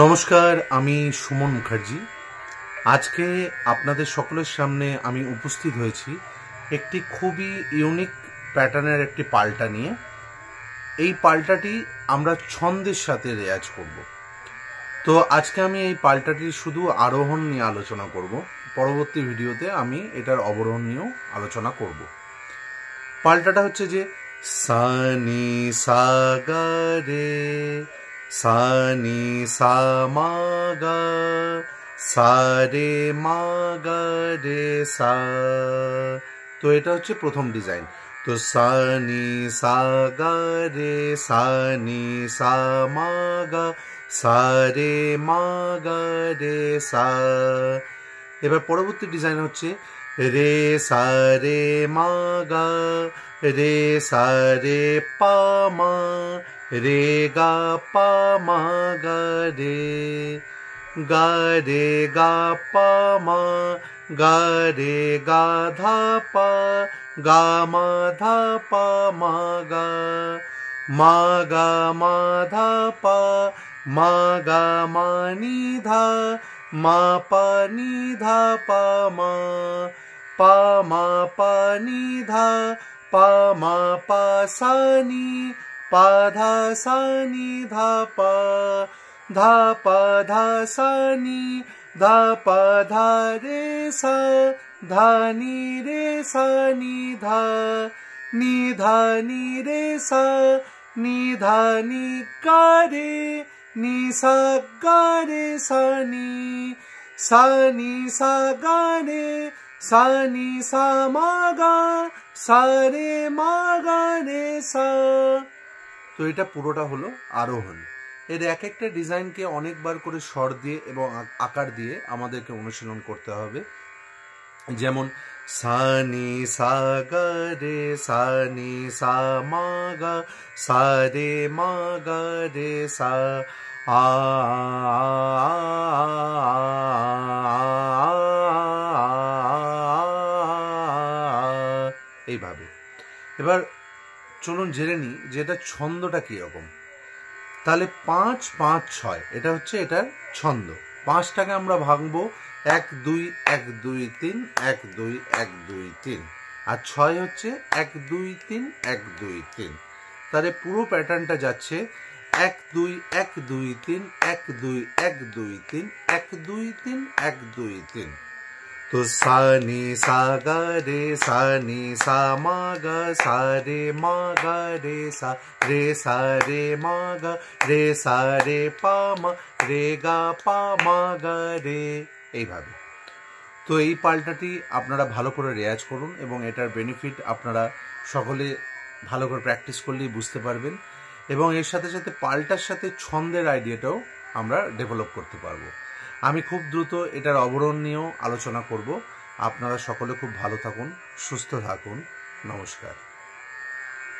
নমস্কার, আমি সুমন মুখার্জি। আজকে আপনাদের সকলের সামনে আমি উপস্থিত হয়েছি একটি খুবই ইউনিক প্যাটার্নের একটি পাল্টা নিয়ে। এই পাল্টাটি আমরা ছন্দের সাথে রেয়াজ করব। তো আজকে আমি এই পাল্টাটির শুধু আরোহণ নিয়ে আলোচনা করব। পরবর্তী ভিডিওতে আমি এটার অবরোহণ নিয়েও আলোচনা করব। পাল্টাটা হচ্ছে যে সা নি সা গা রে, সা নি সা মা গা, সা রে মা গা রে সা। তো এটা হচ্ছে প্রথম ডিজাইন। তো সা নি সা গা রে, সা নি সা মা গা, সা রে মা গা রে সা। এবার পরবর্তী ডিজাইন হচ্ছে রে সা রে মা গা, রে সা রে পা মা, রে গা পা মা গা রে, গা রে গা পা মা, গা রে গা ধা পা, গা মা ধা পা মা গা, মা গা মা ধা পা, মা গা মা নি ধা, মা পা নি ধা পা মা, পা মা পা নি ধা, পা মা পা সা নি, পা ধা সা নি ধা পা, ধা পা ধা সা নি, ধা পা ধা রে সা, ধা নি রে সা নি ধা, নি ধা নি রে সা, নি ধা নি গা রে, নি সা গা রে সা নি, সা নি সা গা রে, সা নি সা মা গা, সা রে মা গা রে সা। তো এটা পুরোটা হলো আরোহণ। এর এক একটা ডিজাইনকে অনেকবার করে স্বর দিয়ে এবং আকার দিয়ে আমাদেরকে অনুশীলন করতে হবে। যেমন সা নি সা গা রে, সা নি সা মা গা, সা রে মা গা রে সা, আ এইভাবে। এবার চলুন জেনে নিই যে এটা ছন্দটা কিরকম। তাহলে 5 5 6 এটা হচ্ছে এটার ছন্দ। 5টাকে আমরা ভাঙবো 1 2 1 2 3 1 2 1 2 3, আর 6 হচ্ছে 1 2 3 1 2 3। তাহলে পুরো প্যাটার্নটা যাচ্ছে 1 2 1 2 3 1 2 1 2 3 1 2 3 1 2 3। तो सा नी सा गा रे, सा नी सा मा गा, सा रे मा गा रे सा, रे सा रे मा गा, রে সা রে পা মা, রে গা পা মা গা রে, এইভাবে। তো এই পাল্টাটি আপনারা ভালো করে রেয়াজ করুন এবং এটার বেনিফিট আপনারা সকলে ভালো করে প্র্যাকটিস করলেই বুঝতে পারবেন। এবং এর সাথে সাথে পাল্টার সাথে ছন্দের আইডিয়াটাও আমরা ডেভেলপ করতে পারবো। আমি খুব দ্রুত এটার অবরোহণ নিয়েও আলোচনা করব। আপনারা সকলে খুব ভালো থাকুন, সুস্থ থাকুন। নমস্কার।